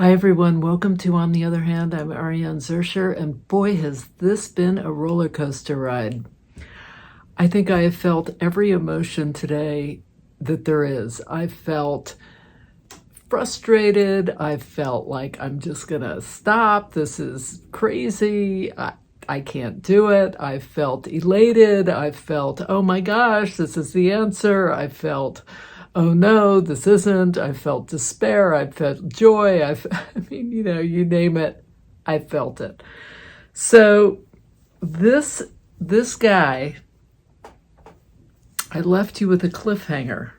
Hi everyone, welcome to On the Other Hand. I'm Ariane Zurcher, and boy has this been a roller coaster ride. I think I have felt every emotion today that there is. I've felt frustrated. I've felt like I'm just gonna stop. This is crazy. I can't do it. I felt elated. I felt, oh my gosh, this is the answer. I felt, oh no, this isn't. I felt despair. I felt joy. I mean, you name it, I felt it. So this guy, I left you with a cliffhanger.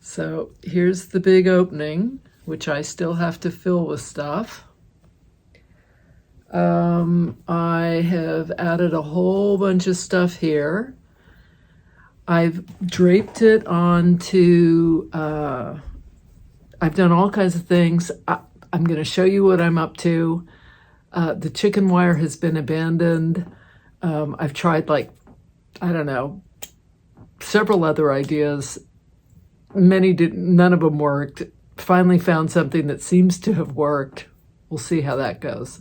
So here's the big opening, which I still have to fill with stuff. I have added a whole bunch of stuff here. I've draped it onto, I've done all kinds of things. I'm going to show you what I'm up to. The chicken wire has been abandoned. I've tried several other ideas. Many didn't, none of them worked. Finally found something that seems to have worked. We'll see how that goes.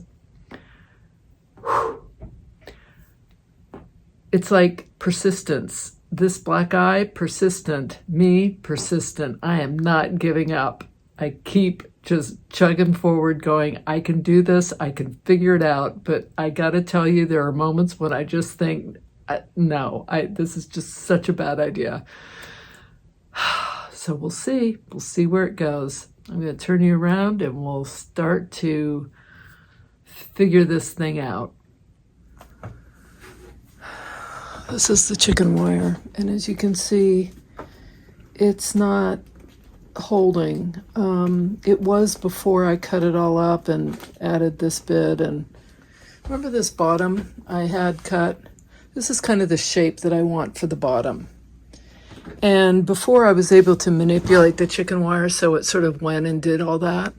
It's like persistence. This black eye, persistent. Me, persistent. I am not giving up. I keep just chugging forward going, I can do this. I can figure it out. But I got to tell you, there are moments when I just think, no, this is just such a bad idea. So we'll see. We'll see where it goes. I'm going to turn you around and we'll start to figure this thing out. This is the chicken wire, and as you can see, it's not holding. It was before I cut it all up and added this bit. And remember this bottom I had cut? This is kind of the shape that I want for the bottom. And before I was able to manipulate the chicken wire, so it sort of went and did all that.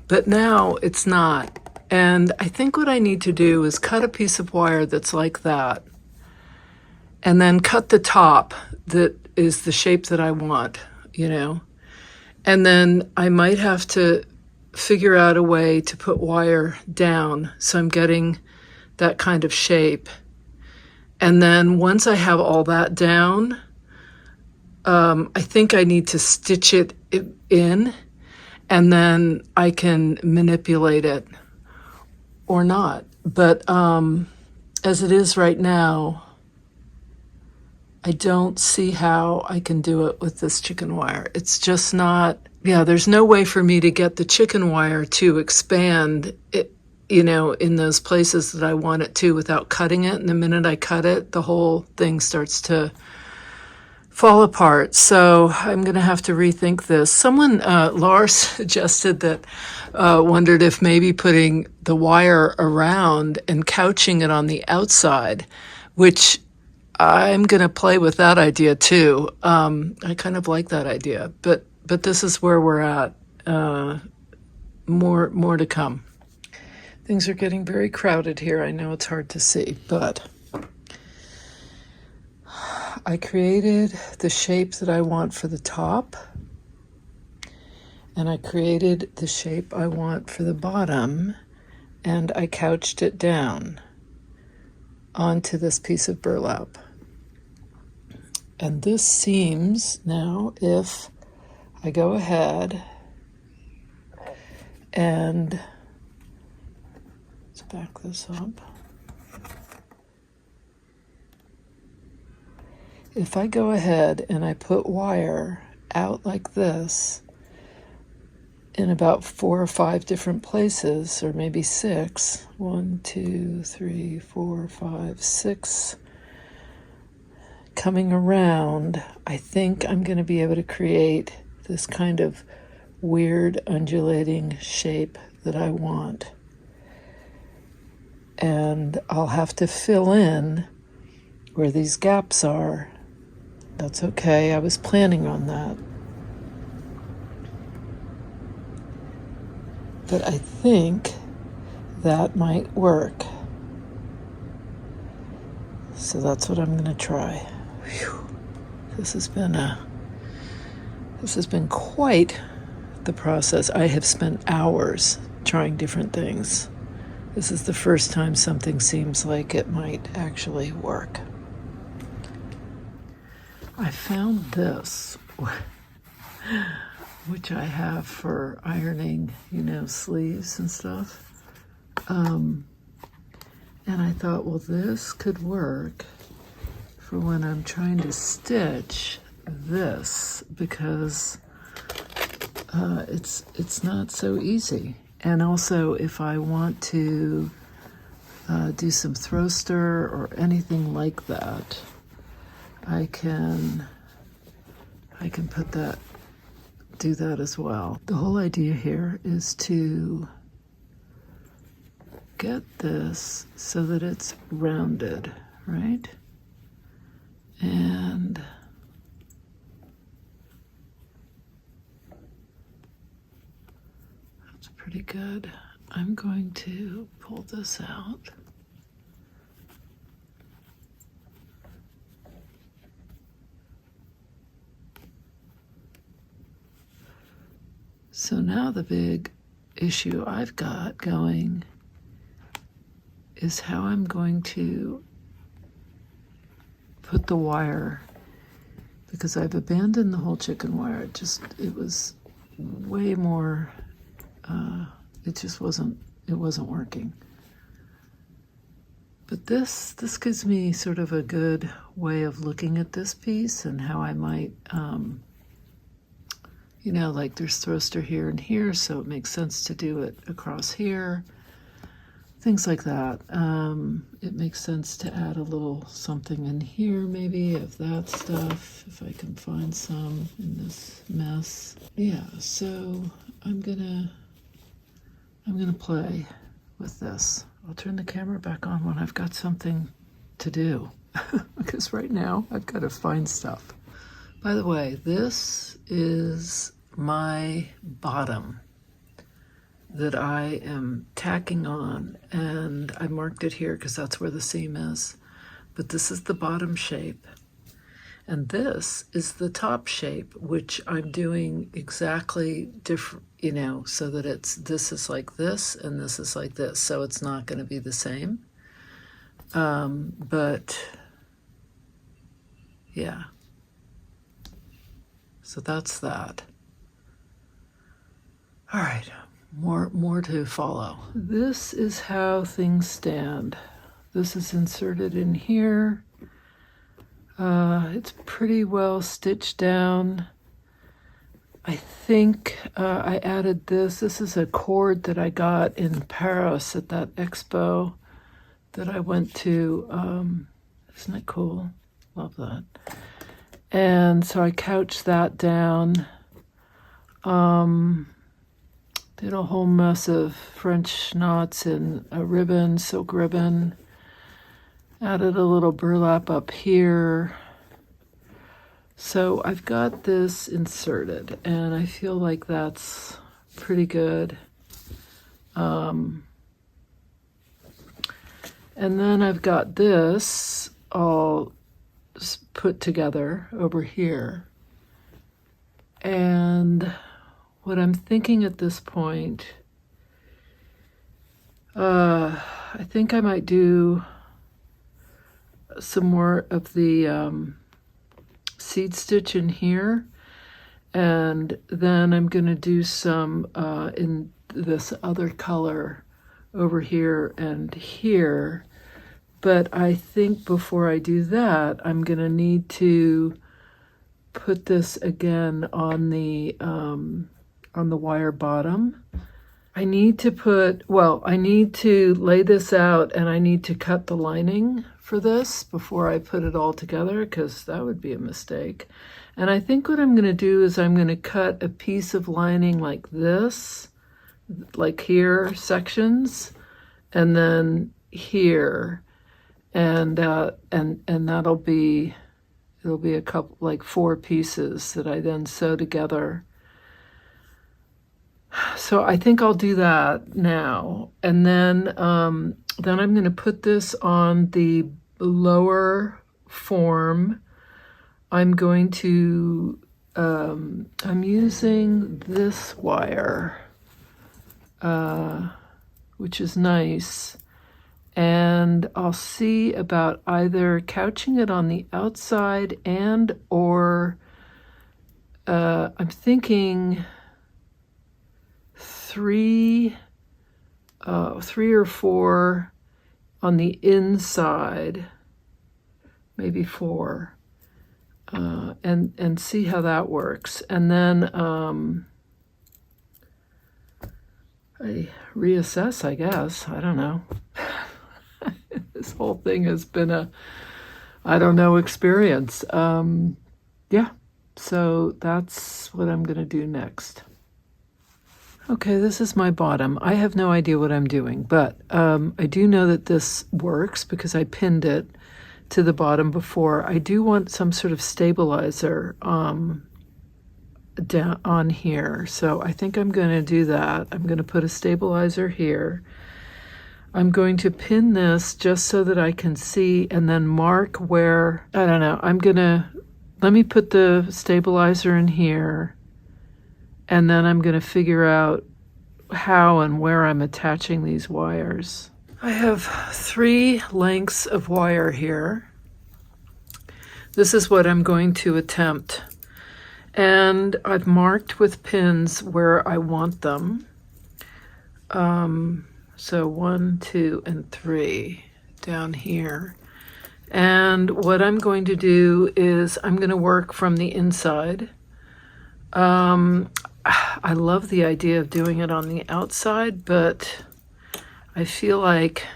But now it's not. And I think what I need to do is cut a piece of wire that's like that, and then cut the top that is the shape that I want, And then I might have to figure out a way to put wire down so I'm getting that kind of shape. And then once I have all that down, I think I need to stitch it in, and then I can manipulate it or not. But as it is right now, I don't see how I can do it with this chicken wire. It's just not, there's no way for me to get the chicken wire to expand it, in those places that I want it to without cutting it. And the minute I cut it, the whole thing starts to fall apart. So I'm going to have to rethink this. Someone, Lars, suggested that, wondered if maybe putting the wire around and couching it on the outside, which I'm going to play with that idea too. I kind of like that idea, but this is where we're at. More to come. Things are getting very crowded here. I know it's hard to see, but I created the shape that I want for the top, and I created the shape I want for the bottom, and I couched it down onto this piece of burlap. And this seems now, if I go ahead and let's back this up. If I go ahead and I put wire out like this in about 4 or 5 different places, or maybe 6, 1, 2, 3, 4, 5, 6, coming around, I think I'm going to be able to create this kind of weird undulating shape that I want. And I'll have to fill in where these gaps are. That's okay, I was planning on that. But I think that might work. So that's what I'm going to try. Whew. This has been quite the process. I have spent hours trying different things. This is the first time something seems like it might actually work. I found this, which I have for ironing, sleeves and stuff. And I thought, well, this could work for when I'm trying to stitch this, because it's not so easy. And also, if I want to do some throw-stir or anything like that, I can do that as well. The whole idea here is to get this so that it's rounded, right? And that's pretty good. I'm going to pull this out. So now the big issue I've got going is how I'm going to put the wire, because I've abandoned the whole chicken wire. It was way more, it wasn't working. But this gives me sort of a good way of looking at this piece and how I might, like there's thruster here and here, so it makes sense to do it across here. Things like that. It makes sense to add a little something in here, maybe, of that stuff, if I can find some in this mess. Yeah, so I'm gonna play with this. I'll turn the camera back on when I've got something to do, because right now I've got to find stuff. By the way, this is my bottom that I am tacking on, and I marked it here because that's where the seam is. But this is the bottom shape, and this is the top shape, which I'm doing exactly different, so that this is like this and this is like this, so it's not going to be the same. But yeah, so that's that. All right. More to follow. This is how things stand. This is inserted in here. It's pretty well stitched down. I think I added this. This is a cord that I got in Paris at that expo that I went to. Isn't it cool? Love that. And so I couched that down. Did a whole mess of French knots in a ribbon, silk ribbon. Added a little burlap up here. So I've got this inserted, and I feel like that's pretty good. And then I've got this all put together over here. And what I'm thinking at this point, I think I might do some more of the seed stitch in here, and then I'm going to do some in this other color over here and here. But I think before I do that, I'm going to need to put this again on the wire bottom. I need to lay this out, and I need to cut the lining for this before I put it all together, because that would be a mistake. And I think what I'm going to do is I'm going to cut a piece of lining like this, like here, sections, and then here, and it'll be a couple, like 4 pieces that I then sew together. So I think I'll do that now. And then I'm going to put this on the lower form. I'm going to I'm using this wire, which is nice, and I'll see about either couching it on the outside and or I'm thinking three or four on the inside, maybe four, and see how that works. And then I reassess, I guess. I don't know. This whole thing has been a, I don't know, experience. Yeah, so that's what I'm going to do next. Okay, this is my bottom. I have no idea what I'm doing, but I do know that this works because I pinned it to the bottom before. I do want some sort of stabilizer down on here, so I think I'm going to do that. I'm going to put a stabilizer here. I'm going to pin this just so that I can see and then mark where, I don't know, let me put the stabilizer in here, and then I'm going to figure out how and where I'm attaching these wires. I have 3 lengths of wire here. This is what I'm going to attempt. And I've marked with pins where I want them. So 1, 2, and 3 down here. And what I'm going to do is I'm going to work from the inside. I love the idea of doing it on the outside, but I feel like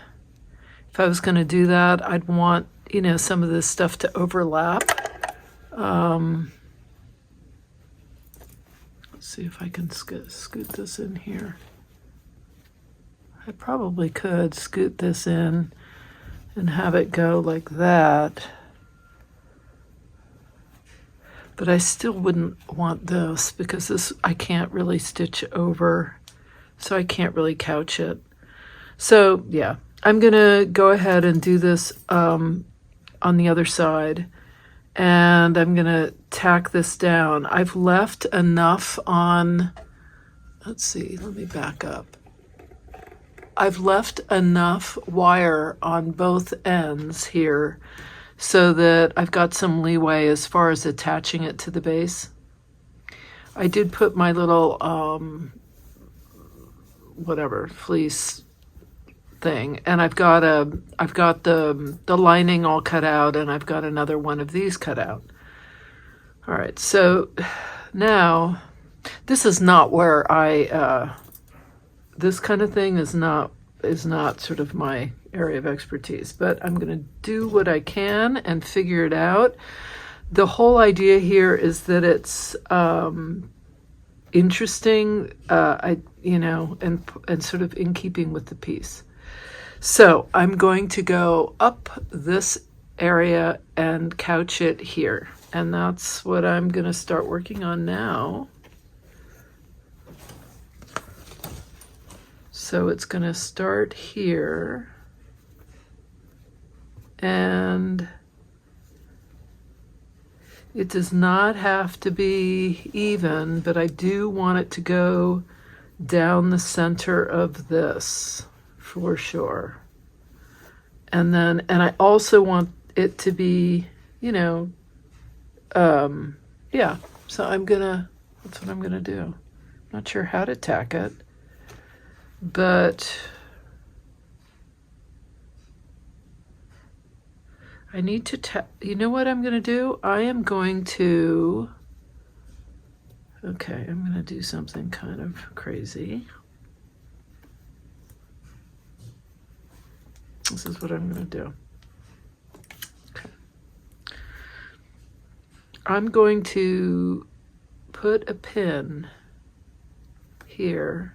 if I was going to do that, I'd want, some of this stuff to overlap. Let's see if I can scoot this in here. I probably could scoot this in and have it go like that. But I still wouldn't want this because this I can't really stitch over, so I can't really couch it. So yeah, I'm gonna go ahead and do this on the other side, and I'm gonna tack this down. I've left enough on, let's see, let me back up. I've left enough wire on both ends here so that I've got some leeway as far as attaching it to the base. I did put my little fleece thing, and I've got the lining all cut out, and I've got another one of these cut out. All right, so now this is not where this kind of thing is not sort of my area of expertise, but I'm going to do what I can and figure it out. The whole idea here is that it's interesting, and sort of in keeping with the piece. So I'm going to go up this area and couch it here, and that's what I'm going to start working on now. So it's going to start here, and it does not have to be even, but I do want it to go down the center of this for sure. And I also want it to be, yeah, so that's what I'm gonna do. Not sure how to tack it, but I need to you know what I'm going to do? I'm going to do something kind of crazy. This is what I'm going to do. Okay. I'm going to put a pin here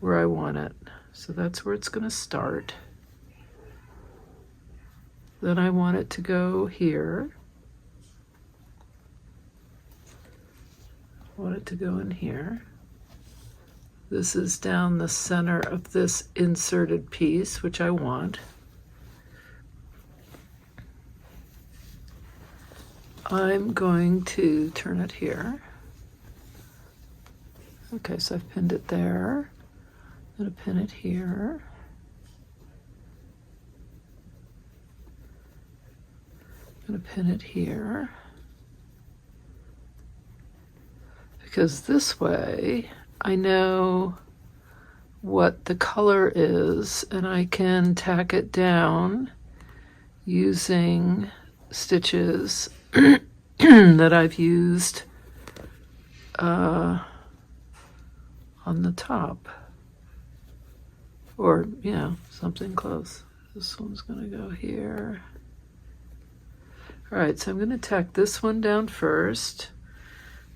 where I want it. So that's where it's going to start. Then I want it to go here. I want it to go in here. This is down the center of this inserted piece, which I want. I'm going to turn it here. Okay, so I've pinned it there. I'm going to pin it here. I'm going to pin it here. Because this way I know what the color is and I can tack it down using stitches that I've used on the top, or something close. This one's gonna go here. All right, so I'm gonna tack this one down first,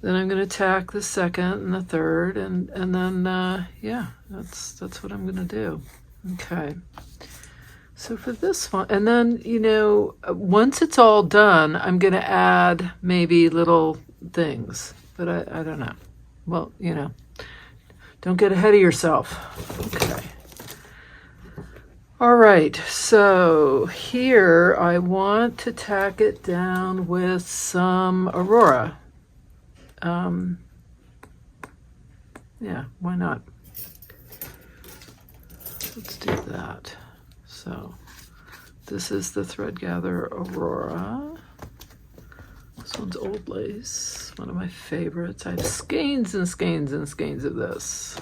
then I'm gonna tack the second and the third, and then yeah, that's what I'm gonna do. Okay. So for this one, and then, once it's all done, I'm going to add maybe little things, but I don't know. Well, don't get ahead of yourself. Okay. All right. So here I want to tack it down with some Aurora. Yeah, why not? Let's do that. So this is the Thread Gather Aurora. This one's old lace, one of my favorites. I have skeins and skeins and skeins of this.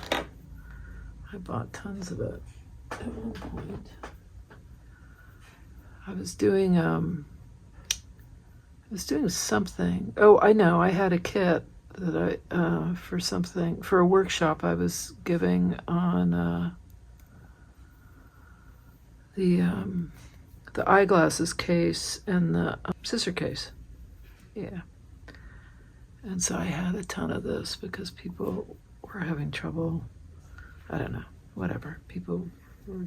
I bought tons of it at one point. I was doing something. Oh, I know. I had a kit that for a workshop I was giving on the eyeglasses case and the scissor case. Yeah. And so I had a ton of this because people were having trouble. I don't know, whatever. People were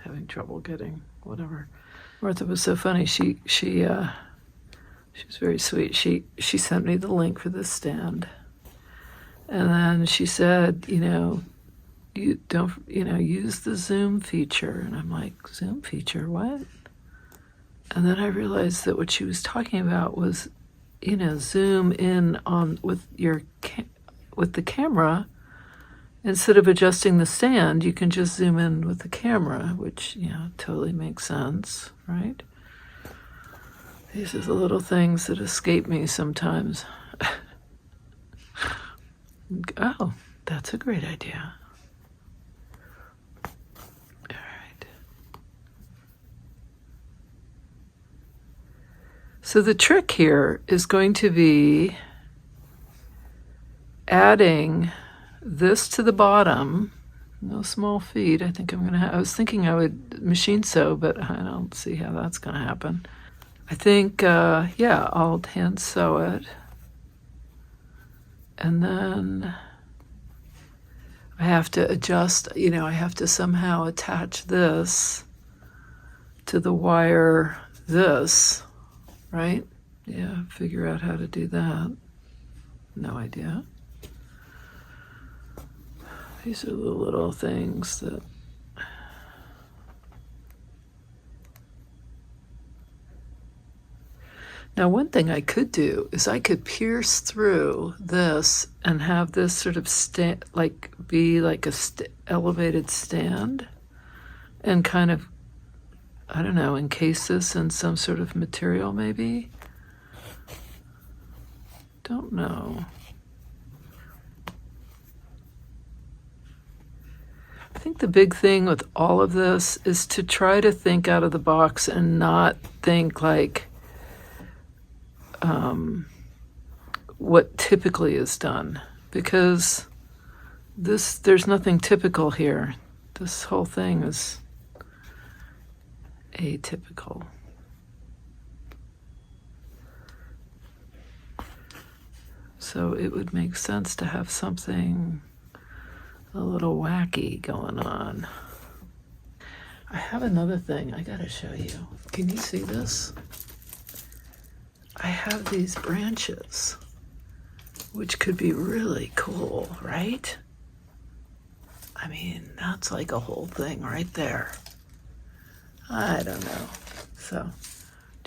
having trouble getting whatever. Martha was so funny. She was very sweet. She sent me the link for this stand. And then she said, you don't, use the zoom feature. And I'm like, zoom feature, what? And then I realized that what she was talking about was, zoom in on with the camera. Instead of adjusting the stand, you can just zoom in with the camera, which, totally makes sense, right? These are the little things that escape me sometimes. Oh, that's a great idea. So the trick here is going to be adding this to the bottom. No small feet. I think I was thinking I would machine sew, but I don't see how that's going to happen. I think, I'll hand sew it. And then I have to adjust, I have to somehow attach this to the wire this. Right? Yeah, figure out how to do that. No idea. These are the little things that... Now, one thing I could do is I could pierce through this and have this sort of be like a elevated stand and kind of, I don't know, encase this in some sort of material maybe. Don't know. I think the big thing with all of this is to try to think out of the box and not think like what typically is done, because there's nothing typical here. This whole thing is atypical. So it would make sense to have something a little wacky going on. I have another thing I gotta show you. Can you see this? I have these branches, which could be really cool, right? I mean, that's like a whole thing right there. I don't know. So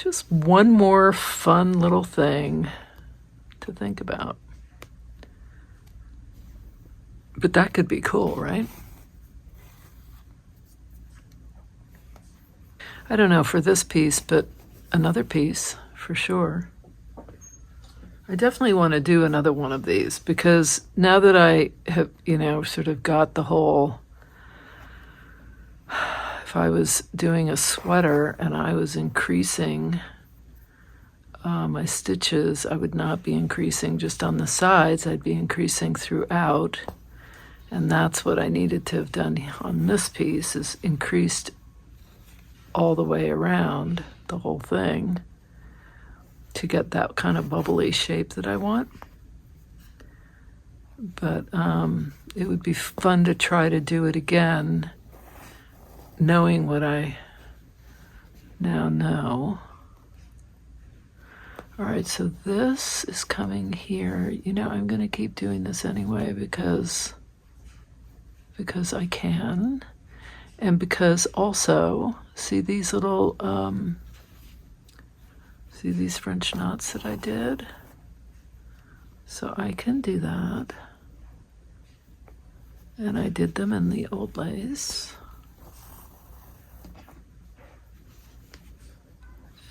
Just one more fun little thing to think about. But that could be cool, right? I don't know for this piece, but another piece for sure. I definitely want to do another one of these because now that I have, sort of got the whole, if I was doing a sweater and I was increasing my stitches, I would not be increasing just on the sides, I'd be increasing throughout. And that's what I needed to have done on this piece, is increased all the way around the whole thing to get that kind of bubbly shape that I want. But it would be fun to try to do it again, knowing what I now know. All right, so this is coming here. I'm going to keep doing this anyway because I can, and because also, see these little, see these French knots that I did? So I can do that. And I did them in the old lace.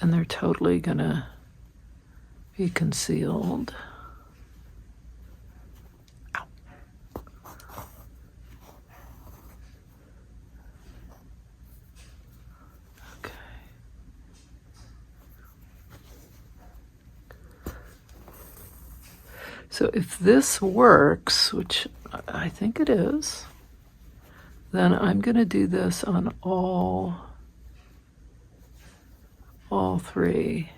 And they're totally gonna be concealed. Ow. Okay. So if this works, which I think it is, then I'm going to do this on all three.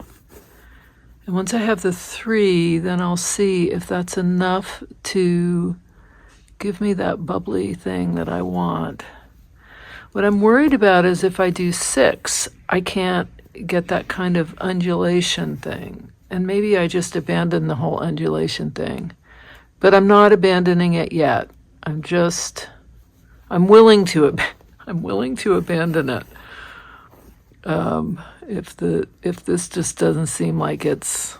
And once I have the 3, then I'll see if that's enough to give me that bubbly thing that I want. What I'm worried about is if I do 6, I can't get that kind of undulation thing. And maybe I just abandon the whole undulation thing. But I'm not abandoning it yet. I'm willing to abandon it. If this just doesn't seem like if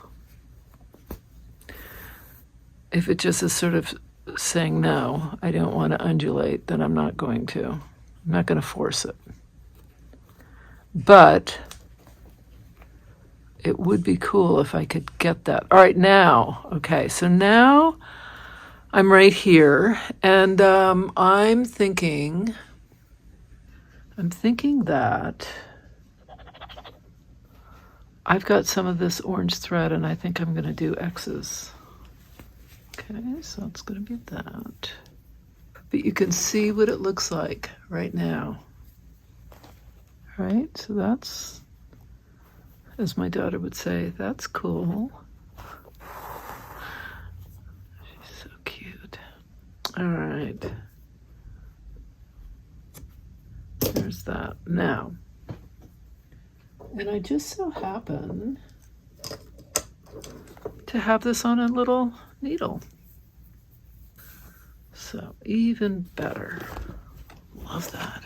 it just is sort of saying no, I don't want to undulate, then I'm not going to. I'm not going to force it. But it would be cool if I could get that. All right, now, okay, so now I'm right here, and I'm thinking that I've got some of this orange thread, and I think I'm going to do X's. Okay, so it's going to be that. But you can see what it looks like right now. Right, so that's, as my daughter would say, that's cool. She's so cute. All right. There's that. Now, and I just so happen to have this on a little needle. So even better. Love that.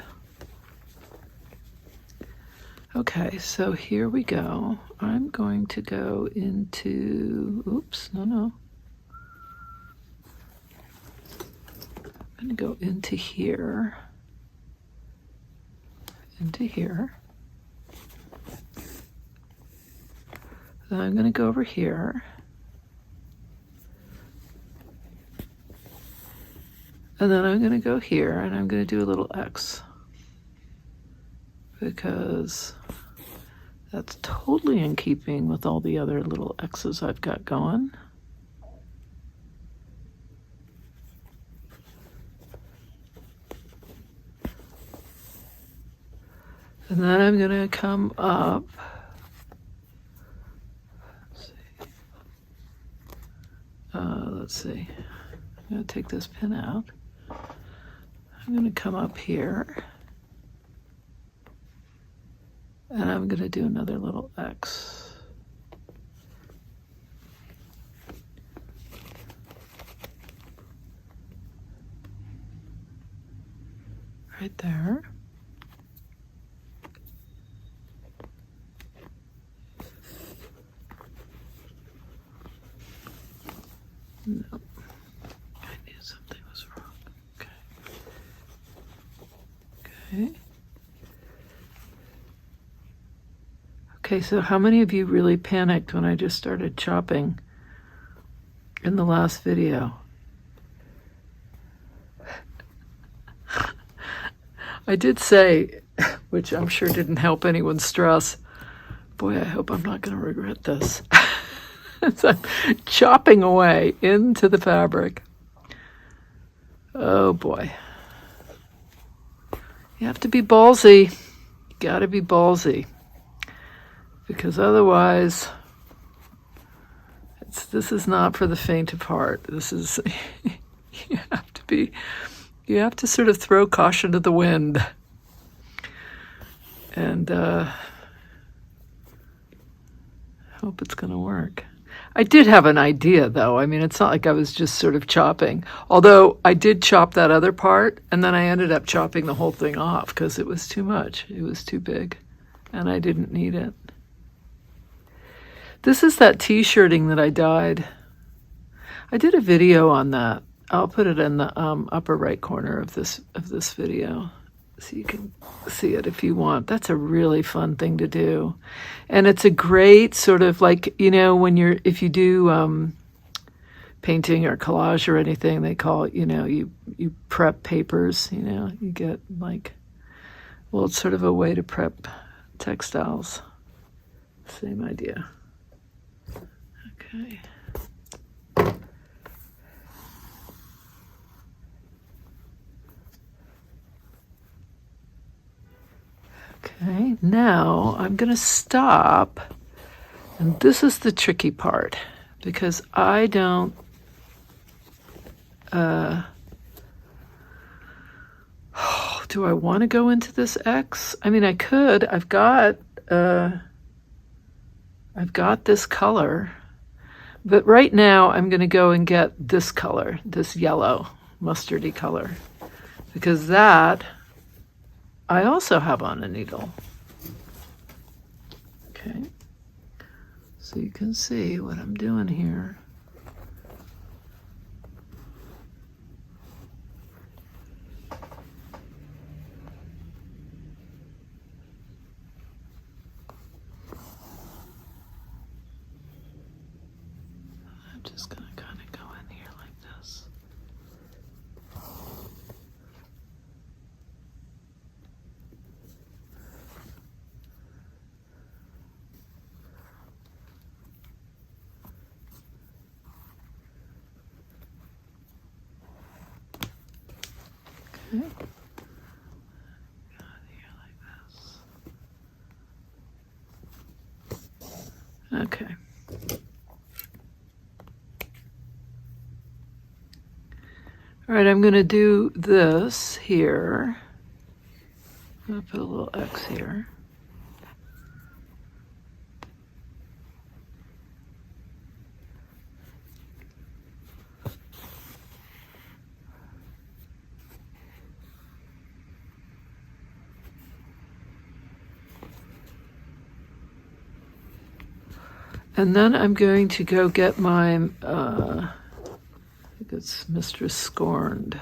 Okay, so here we go. I'm going to go into, oops, no. I'm going to go into here. Then I'm going to go over here. And then I'm going to go here, and I'm going to do a little X. Because that's totally in keeping with all the other little X's I've got going. And then I'm going to come up. Let's see. I'm going to take this pin out. I'm going to come up here. And I'm going to do another little X. Right there. No. I knew something was wrong. Okay. Okay, so how many of you really panicked when I just started chopping in the last video? I did say, which I'm sure didn't help anyone's stress, boy, I hope I'm not going to regret this. So, chopping away into the fabric. Oh boy. You have to be ballsy. You got to be ballsy. Because otherwise, this is not for the faint of heart. This is, you have to sort of throw caution to the wind. And hope it's going to work. I did have an idea, though. I mean, it's not like I was just sort of chopping. Although I did chop that other part, and then I ended up chopping the whole thing off because it was too much. It was too big, and I didn't need it. This is that t-shirting that I dyed. I did a video on that. I'll put it in the upper right corner of this video, so you can see it if you want. That's a really fun thing to do, and it's a great sort of like, you know, if you do painting or collage or anything, they call it, you know, you prep papers. You know, you get like, well, it's sort of a way to prep textiles. Same idea. Okay. Okay, now I'm going to stop, and this is the tricky part, because I don't, do I want to go into this X? I mean, I could. I've got this color, but right now I'm going to go and get this color, this yellow mustardy color, because that I also have on a needle. Okay, so you can see what I'm doing here. I'm just going to kind of go in here like this. Okay. Here like this. Okay. All right, I'm going to do this here. I'm going to put a little X here. And then I'm going to go get my, I think it's Mistress Scorned.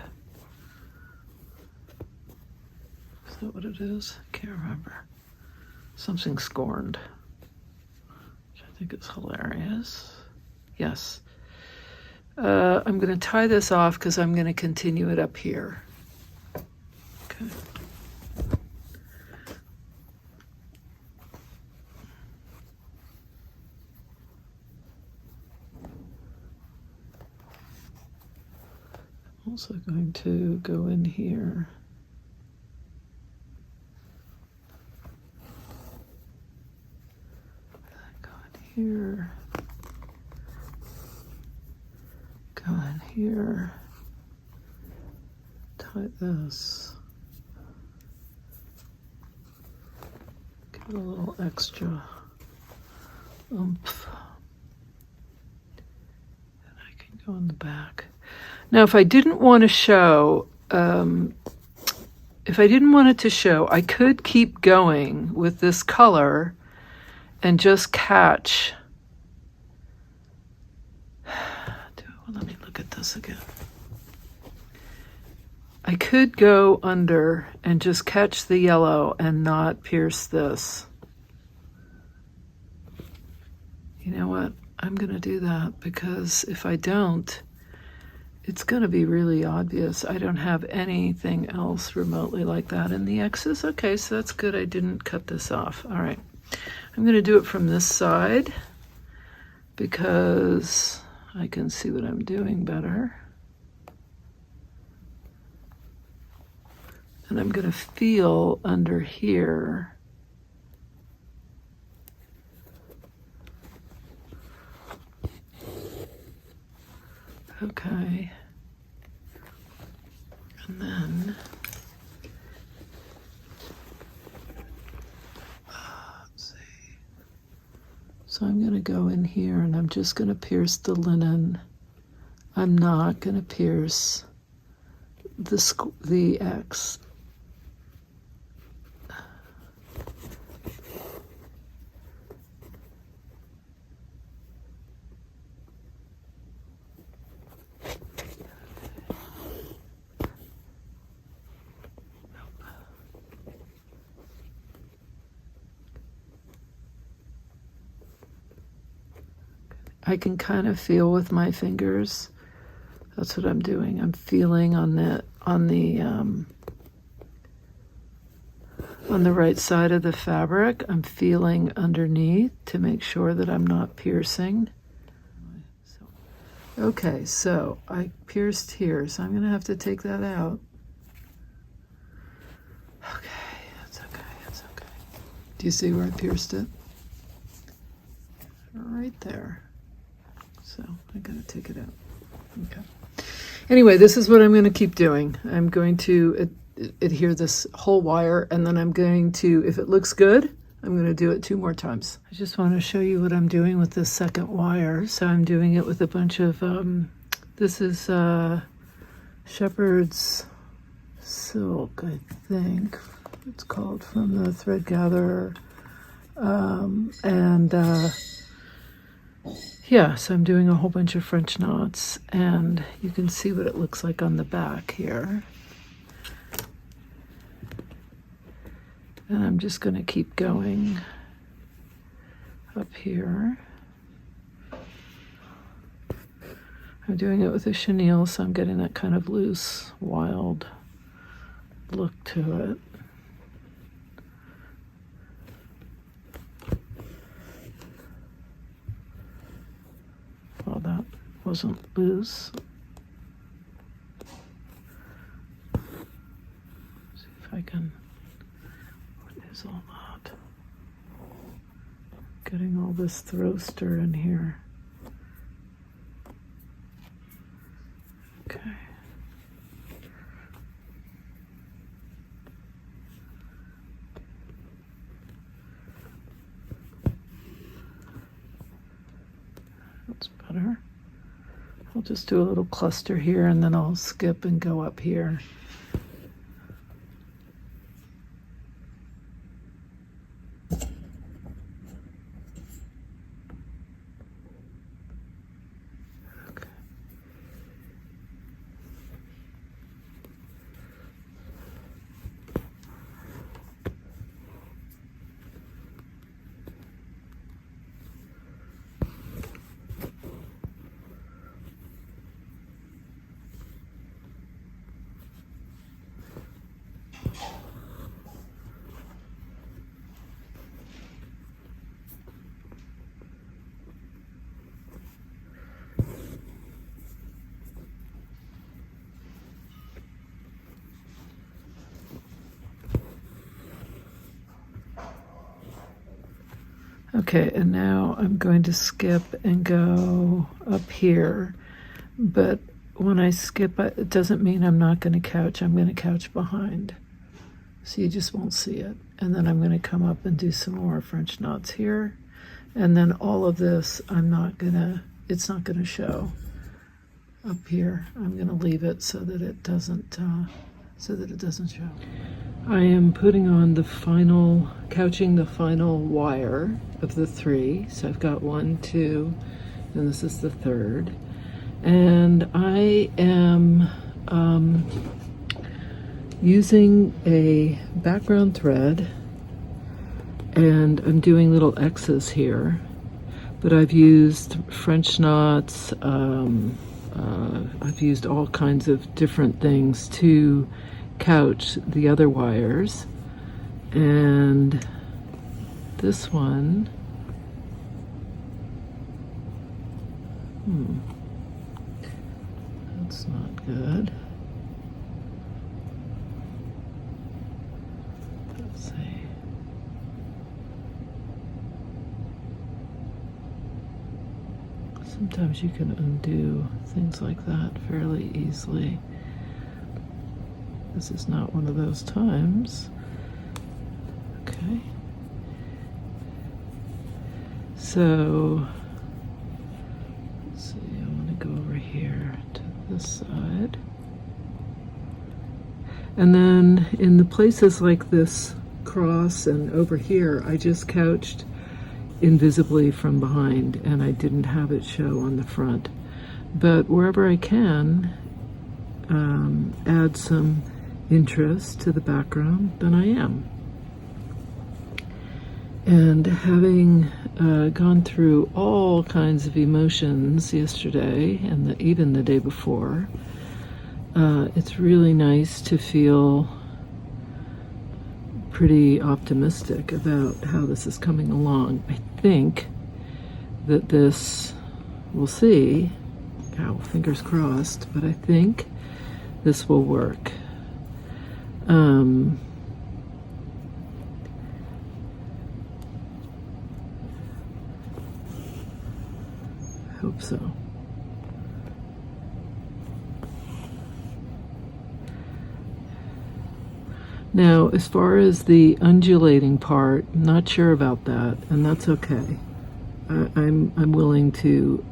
Is that what it is? I can't remember. Something Scorned, which I think is hilarious. Yes. I'm going to tie this off because I'm going to continue it up here. Okay. Also going to go in here. Go in here. Go in here. Tie this. Get a little extra oomph. And I can go in the back. Now, if I didn't want to show, if I didn't want it to show, I could keep going with this color and just catch. Do I let me look at this again. I could go under and just catch the yellow and not pierce this. You know what? I'm going to do that, because if I don't, it's going to be really obvious. I don't have anything else remotely like that in the X's. Okay, so that's good. I didn't cut this off. All right. I'm going to do it from this side because I can see what I'm doing better. And I'm going to feel under here. Okay. And then let's see. So I'm going to go in here and I'm just going to pierce the linen. I'm not going to pierce the X. I can kind of feel with my fingers. That's what I'm doing. I'm feeling on the right side of the fabric. I'm feeling underneath to make sure that I'm not piercing. Okay, so I pierced here, so I'm going to have to take that out. Okay, it's okay, it's okay. Do you see where I pierced it? Right there. So I gotta take it out. Okay. Anyway, this is what I'm going to keep doing. I'm going to adhere this whole wire, and then I'm going to, if it looks good, I'm going to do it 2 more times. I just want to show you what I'm doing with this second wire. So I'm doing it with a bunch of, this is shepherd's silk, I think it's called, from the thread gatherer. Yeah, so I'm doing a whole bunch of French knots, and you can see what it looks like on the back here. And I'm just going to keep going up here. I'm doing it with a chenille, so I'm getting that kind of loose, wild look to it. Well, that wasn't loose. See if I can. What is all that? Getting all this throaster in here. Okay. That's better. I'll just do a little cluster here, and then I'll skip and go up here. Okay, and now I'm going to skip and go up here, but when I skip, it doesn't mean I'm not going to couch. I'm going to couch behind, so you just won't see it. And then I'm going to come up and do some more French knots here, and then all of this, it's not going to show up here. I'm going to leave it so that it doesn't show. I am putting on couching the final wire of the 3. So I've got 1, 2, and this is the third. And I am using a background thread, and I'm doing little X's here, but I've used French knots, I've used all kinds of different things to couch the other wires. And this one, that's not good. Let's see. Sometimes you can undo things like that fairly easily. This is not one of those times. Okay. So, let's see, I want to go over here to this side. And then in the places like this cross and over here, I just couched invisibly from behind, and I didn't have it show on the front. But wherever I can add some interest to the background, then I am. And having gone through all kinds of emotions yesterday and even the day before, it's really nice to feel pretty optimistic about how this is coming along. I think that this, we'll see, fingers crossed, but I think this will work. Hope so. Now, as far as the undulating part, I'm not sure about that, and that's okay. I'm willing to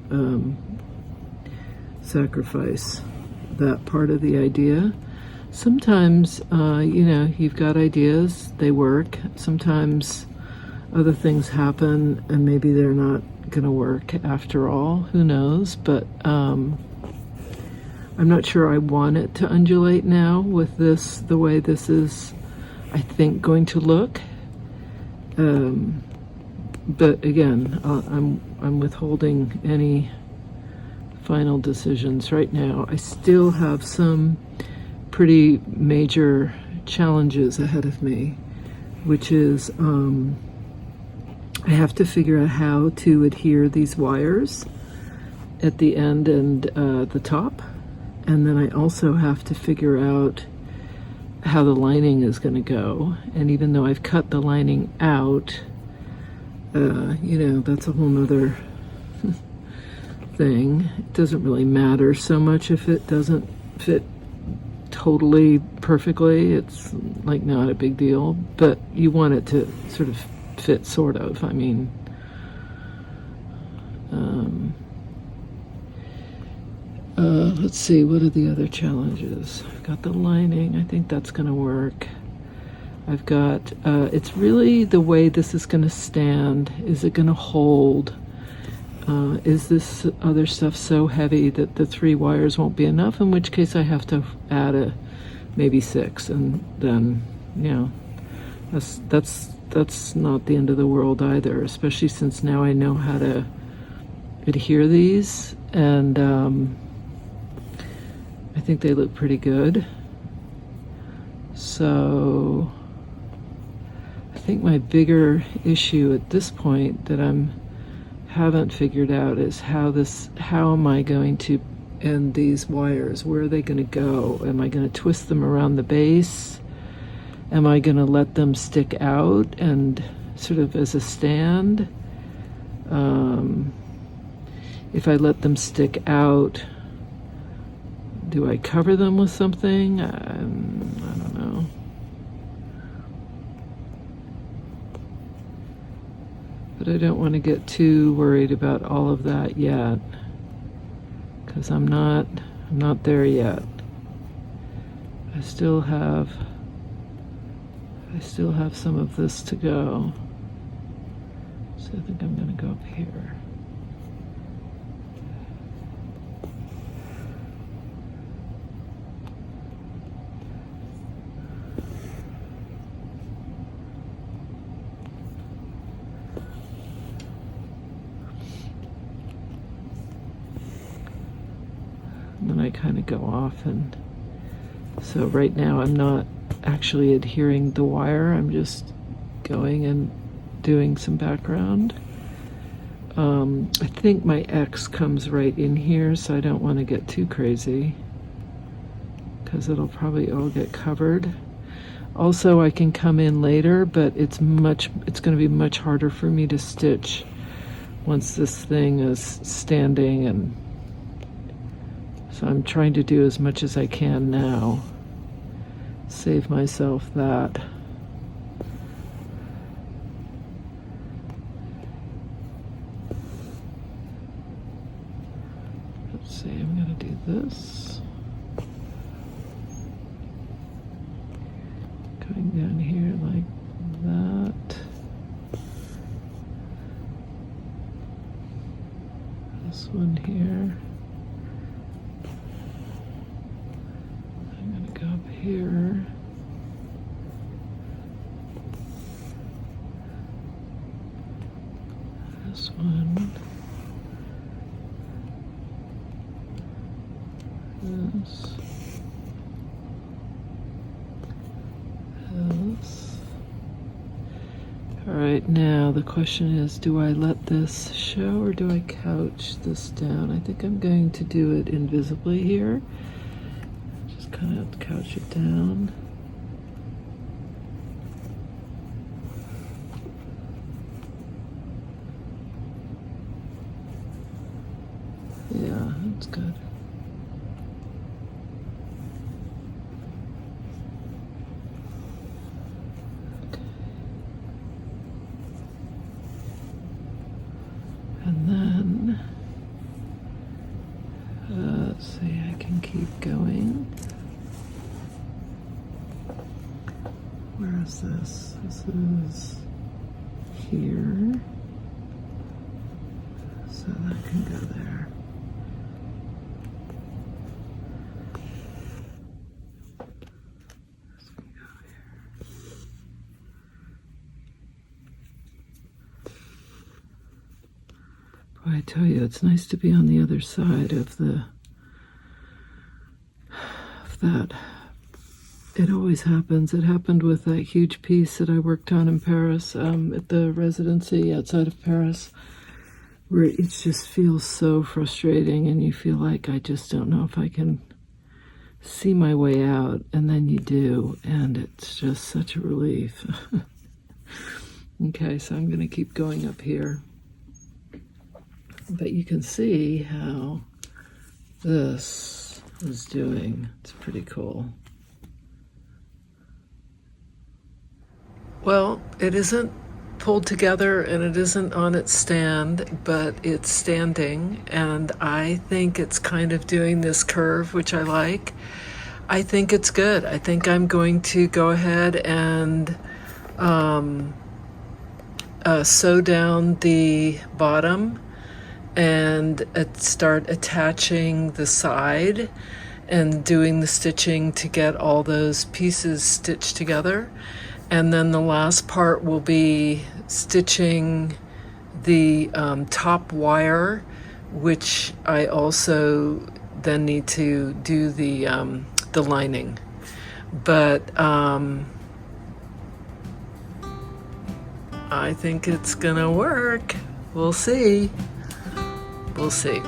sacrifice that part of the idea. Sometimes, you've got ideas, they work. Sometimes other things happen, and maybe they're not going to work after all. Who knows? But I'm not sure I want it to undulate now with this, the way this is, I think, going to look. But again, I'm withholding any final decisions right now. I still have some pretty major challenges ahead of me, which is I have to figure out how to adhere these wires at the end and the top. And then I also have to figure out how the lining is going to go. And even though I've cut the lining out, that's a whole nother thing. It doesn't really matter so much if it doesn't fit totally perfectly. It's like not a big deal, but you want it to sort of fit, sort of. I mean, let's see, what are the other challenges? I've got the lining, I think that's going to work. I've got, it's really the way this is going to stand. Is it going to hold? Is this other stuff so heavy that the 3 wires won't be enough? In which case I have to add maybe 6, and then, that's not the end of the world either, especially since now I know how to adhere these, and I think they look pretty good. So I think my bigger issue at this point that haven't figured out is how am I going to end these wires? Where are they going to go? Am I going to twist them around the base? Am I going to let them stick out and sort of as a stand? If I let them stick out, do I cover them with something? I don't know. But I don't want to get too worried about all of that yet, because I'm not there yet. I still have some of this to go. So I think I'm going to go up here. I kind of go off. And so right now I'm not actually adhering the wire, I'm just going and doing some background. I think my X comes right in here, so I don't want to get too crazy because it'll probably all get covered. Also, I can come in later, but it's going to be much harder for me to stitch once this thing is standing, and so I'm trying to do as much as I can now. Save myself that. Let's see, I'm going to do this. Going down here like that. This one here. I'm going to go up here. This one. This. This. All right, now the question is, do I let this show or do I couch this down? I think I'm going to do it invisibly here. Just kind of couch it down. Yeah, that's good. And then, let's see, I can keep going. Where is this? This is here. So that can go there. This can go here. Boy, I tell you, it's nice to be on the other side of that. It always happens. It happened with that huge piece that I worked on in Paris, at the residency outside of Paris, where it just feels so frustrating and you feel like, I just don't know if I can see my way out, and then you do, and it's just such a relief. Okay, so I'm going to keep going up here. But you can see how this is doing. It's pretty cool. Well, it isn't pulled together and it isn't on its stand, but it's standing, and I think it's kind of doing this curve, which I like. I think it's good. I think I'm going to go ahead and sew down the bottom and start attaching the side and doing the stitching to get all those pieces stitched together. And then the last part will be stitching the top wire, which I also then need to do the lining. But I think it's gonna work. We'll see. We'll see.